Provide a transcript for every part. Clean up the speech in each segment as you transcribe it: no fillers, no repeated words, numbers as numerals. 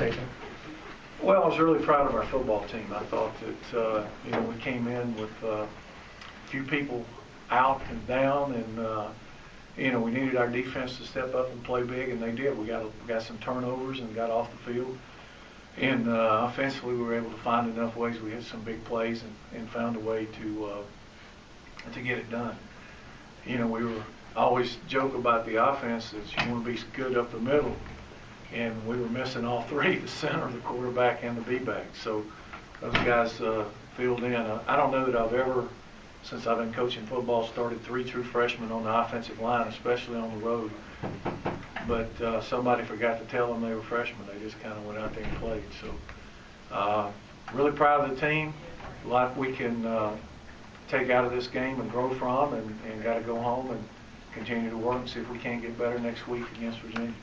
conversation? Well, I was really proud of our football team. I thought that we came in with a few people out and down, and we needed our defense to step up and play big, and they did. We got some turnovers and got off the field, and offensively we were able to find enough ways. We hit some big plays and found a way to get it done. We were always joke about the offense that you want to be good up the middle. And we were missing all three, the center, the quarterback, and the B-back. So those guys filled in. I don't know that I've ever, since I've been coaching football, started 3 true freshmen on the offensive line, especially on the road. But somebody forgot to tell them they were freshmen. They just kind of went out there and played. So really proud of the team. A lot we can take out of this game and grow from, and got to go home and continue to work and see if we can't get better next week against Virginia.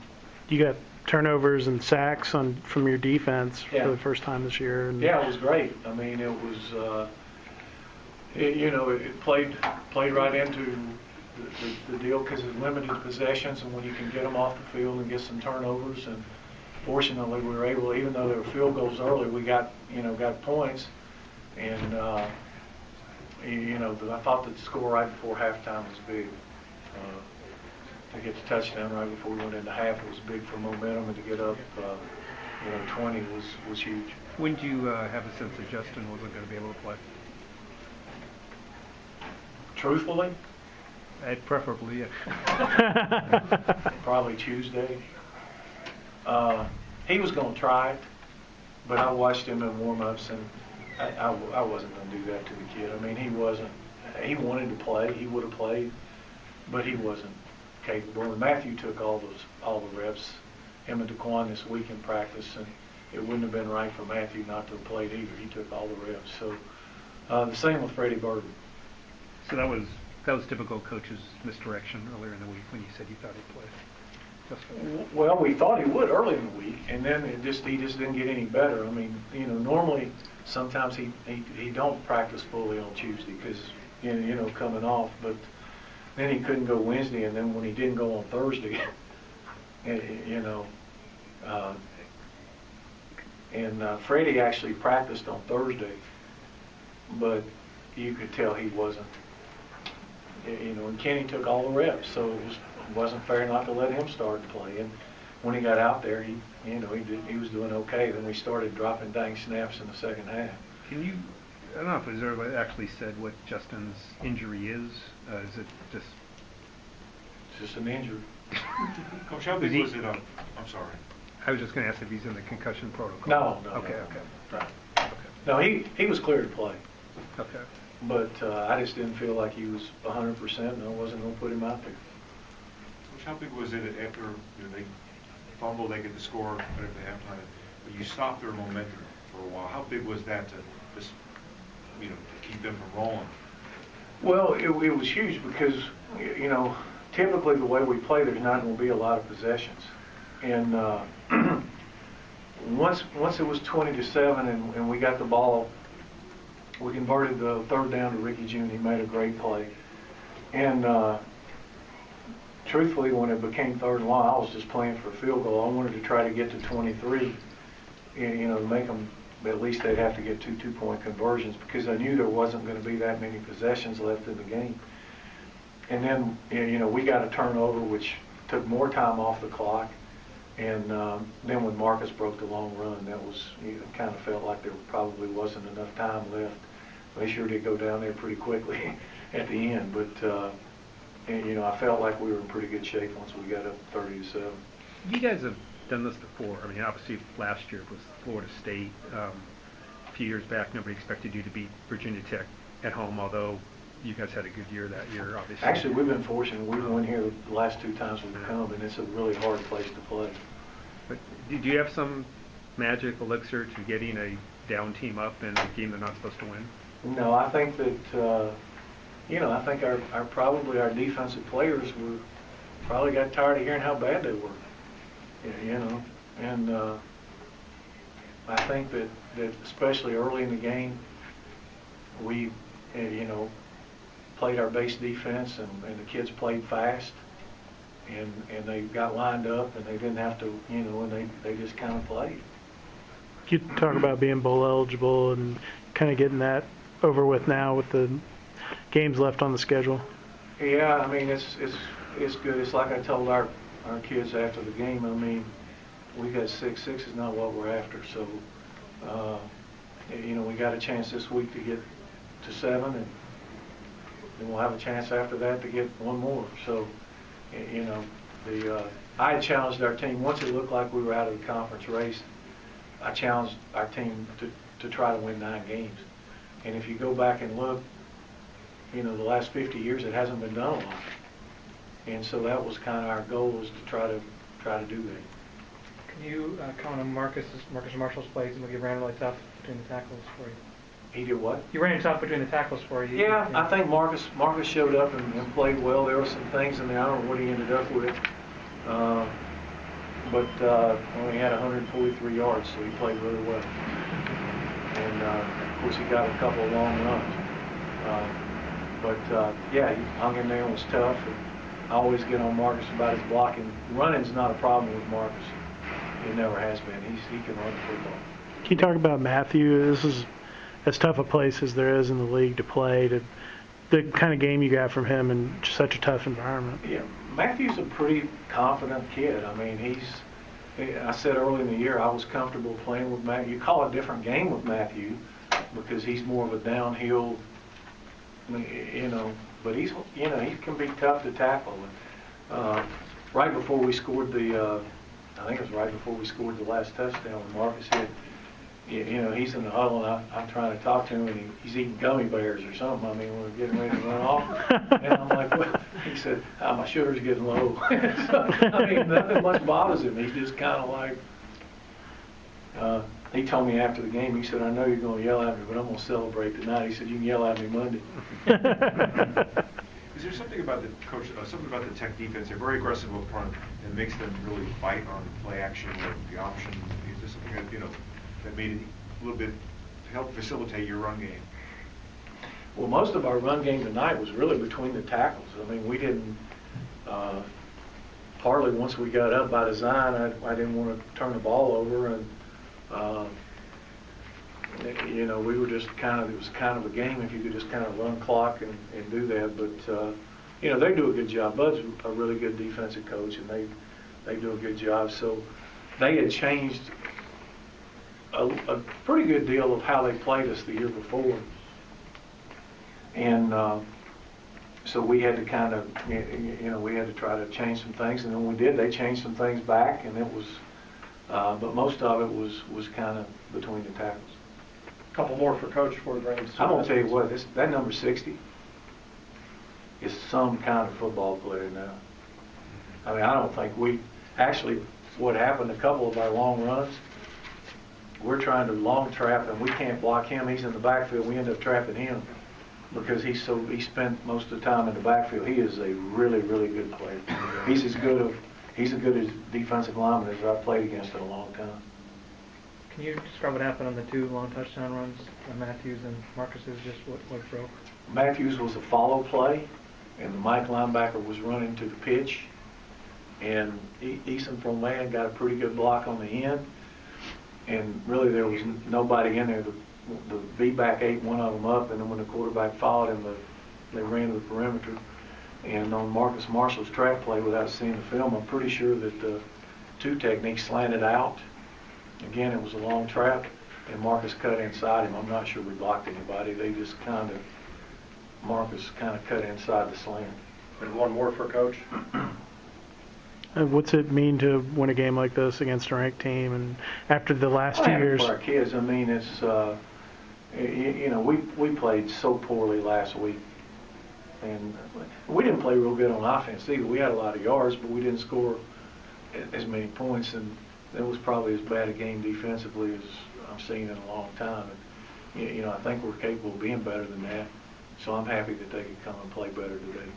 You got turnovers and sacks from your defense for the first time this year. Yeah, it was great. I mean, it was, it played right into the deal because it's limited possessions, and when you can get them off the field and get some turnovers, and fortunately we were able, even though there were field goals early, we got points, and I thought that the score right before halftime was big. To get the touchdown right before we went into half was big for momentum, and to get up, 20 was huge. When do you have a sense that Justin wasn't going to be able to play? Truthfully? Preferably, yeah. Probably Tuesday. He was going to try it, but I watched him in warm-ups, and I wasn't going to do that to the kid. I mean, he wanted to play. He would have played, but he wasn't capable. And Matthew took all the reps, him and DeQuan this week in practice, and it wouldn't have been right for Matthew not to have played either. He took all the reps. So the same with Freddie Burton. So that was typical coach's misdirection earlier in the week when you said you thought he'd play. Well, we thought he would early in the week, and then he just didn't get any better. I mean, normally sometimes he don't practice fully on Tuesday because coming off, but then he couldn't go Wednesday, and then when he didn't go on Thursday, Freddie actually practiced on Thursday, but you could tell he wasn't. And Kenny took all the reps, so it wasn't fair not to let him start to play. And when he got out there, he was doing okay. Then we started dropping dang snaps in the second half. I don't know if everybody actually said what Justin's injury is. Is it just? It's just an injury. Coach, how big was it on? I'm sorry. I was just going to ask if he's in the concussion protocol. No. Okay. Right. Okay. No, he was cleared to play. Okay. But I just didn't feel like he was 100%, and I wasn't going to put him out there. Coach, how big was it after they fumbled, they get the score right at the halftime, but you stopped their momentum for a while? How big was that to just to keep them from rolling? Well, it was huge because typically the way we play, there's not going to be a lot of possessions, and once it was 20-7 and we got the ball, we converted the third down to Ricky June. He made a great play, and truthfully, when it became third and long, I was just playing for a field goal. I wanted to try to get to 23, to make them. At least they'd have to get 2 two-point conversions because I knew there wasn't going to be that many possessions left in the game. And then, we got a turnover, which took more time off the clock. And then when Marcus broke the long run, that was, kind of felt like there probably wasn't enough time left. They sure did go down there pretty quickly at the end. But, I felt like we were in pretty good shape once we got up 30-7. You guys have done this before. I mean, obviously last year it was Florida State. A few years back, nobody expected you to beat Virginia Tech at home, although you guys had a good year that year, obviously. Actually, we've been fortunate. We've won here the last 2 times we've come, and it's a really hard place to play. But do you have some magic elixir to getting a down team up in a game they're not supposed to win? No, I think that, I think our defensive players probably got tired of hearing how bad they were. And I think that especially early in the game, we, played our base defense, and the kids played fast, and they got lined up, and they didn't have to, and they just kind of played. You talk about being bowl eligible and kind of getting that over with now with the games left on the schedule. Yeah, I mean, it's good. It's like I told our kids after the game. I mean, we got 6. 6 is not what we're after. So, you know, we got a chance this week to get to 7, and then we'll have a chance after that to get one more. So, you know, I challenged our team once it looked like we were out of the conference race. I challenged our team to try to win 9 games. And if you go back and look, you know, the last 50 years it hasn't been done a lot. And so that was kind of our goal, was to try to do that. Can you comment on Marcus Marshall's plays? And he ran really tough between the tackles for you. He did what? You ran tough between the tackles for you. Yeah, I think Marcus showed up and played well. There were some things in there. I don't know what he ended up with. But he had 143 yards, so he played really well. And, of course, he got a couple of long runs. Yeah, he hung in there and was tough. And I always get on Marcus about his blocking. Running's not a problem with Marcus. It never has been. He can run the football. Can you talk about Matthew? This is as tough a place as there is in the league to play. The kind of game you got from him in such a tough environment. Yeah, Matthew's a pretty confident kid. I mean, I said early in the year I was comfortable playing with Matthew. You call it a different game with Matthew because he's more of a downhill, you know, but he can be tough to tackle. Right before we scored I think it was right before we scored the last touchdown, Marcus hit. You know, he's in the huddle, and I'm trying to talk to him, and he's eating gummy bears or something. I mean, we're getting ready to run off. And I'm like, well, he said, my sugar's getting low. So, I mean, nothing much bothers him. He's just kind of like, he told me after the game, he said, I know you're going to yell at me, but I'm going to celebrate tonight. He said, you can yell at me Monday. Is there something about the coach, something about the Tech defense? They're very aggressive up front and makes them really fight on play action or the option. Is there something that, you know, that made it a little bit to help facilitate your run game? Well, most of our run game tonight was really between the tackles. I mean, we didn't, partly once we got up by design, I didn't want to turn the ball over, and, you know, we were just it was kind of a game if you could just kind of run clock and do that. But, you know, they do a good job. Bud's a really good defensive coach, and they do a good job. So they had changed a pretty good deal of how they played us the year before. And so we had to kind of, you know, we had to try to change some things. And then when we did, they changed some things back, and it was, but most of it was kind of between the tackles. A couple more for Coach before we bring him. I'm going to tell you what, that number 60 is some kind of football player now. I mean, I don't think what happened, a couple of our long runs, we're trying to long trap, and we can't block him. He's in the backfield. We end up trapping him because he spent most of the time in the backfield. He is a really, really good player. He's as good a defensive lineman as I've played against in a long time. Can you describe what happened on the 2 long touchdown runs, Matthews and Marcus's? Just what broke? Matthews was a follow play, and the Mike linebacker was running to the pitch, and Eason from man got a pretty good block on the end, and really there was nobody in there. The V-back ate one of them up, and then when the quarterback followed him, they ran to the perimeter. And on Marcus Marshall's track play, without seeing the film, I'm pretty sure that the 2 technique slanted out. Again, it was a long trap, and Marcus cut inside him. I'm not sure we blocked anybody. They just Marcus kind of cut inside the slant. And one more for Coach. What's it mean to win a game like this against a ranked team? And after the last 2 years, for our kids, I mean, it's you know, we played so poorly last week, and we didn't play real good on offense either. We had a lot of yards, but we didn't score as many points, and it was probably as bad a game defensively as I've seen in a long time. And, you know, I think we're capable of being better than that. So I'm happy that they could come and play better today.